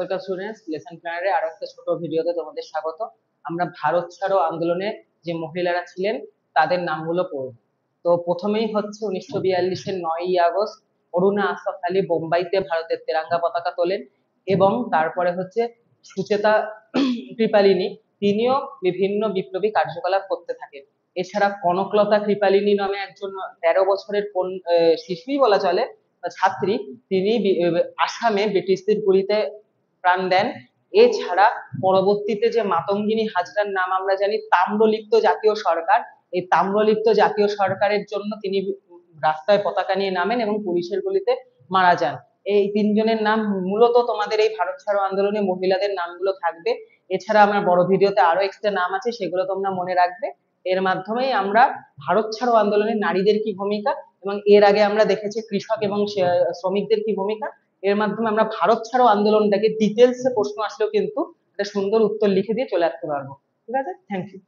Welcome students, lesson প্ল্যানারে আরো একটা ছোট ভিডিওতে তোমাদের স্বাগত। আমরা ভারত ছাড়ো আন্দোলনে যে মহিলারা ছিলেন তাদের নামগুলো পড়ব। তো প্রথমেই হচ্ছে 1942-এর 9ই আগস্ট অরুণা আসফ আলী বোম্বাইতে ভারতের তেরাঙ্গা পতাকা তোলেন। এবং তারপরে হচ্ছে সুচেতা কৃপালিনী, তিনিও বিভিন্ন বিপ্লবী কার্যকলাপ করতে থাকেন। এছাড়া কনকলতা কৃপালিনী নামে একজন 13 বছরের শিশুই বলা চলে, ছাত্রী, তিনি আসামে ব্রিটিশদের গুলিতে প্রাণ দেন। এছাড়া পরবর্তীতে যে মাতঙ্গিনী হাজরার নাম আমরা জানি, তাম্রলিপ্ত জাতীয় সরকার, এই তাম্রলিপ্ত জাতীয় সরকারের জন্য তিনি রাস্তায় পতাকা নিয়ে নামেন এবং পুলিশের গুলিতে মারা যান। এই তিনজনের নাম মূলত তোমাদের এই ভারত ছাড়ো আন্দোলনে মহিলাদের নামগুলো থাকবে। এছাড়া আমার বড় ভিডিওতে আরো এক্সট্রা নাম আছে, সেগুলো তোমরা মনে রাখবে। এর মাধ্যমেই আমরা ভারত ছাড়ো আন্দোলনে নারীদের কি ভূমিকা, এবং এর আগে আমরা দেখেছি কৃষক এবং শ্রমিকদের কি ভূমিকা। এর মাধ্যমে আমরা ভারত ছাড়ো আন্দোলনটাকে ডিটেলসে প্রশ্ন আসলেও কিন্তু একটা সুন্দর উত্তর লিখে দিয়ে চলে আসতে পারবো। ঠিক আছে, থ্যাংক ইউ।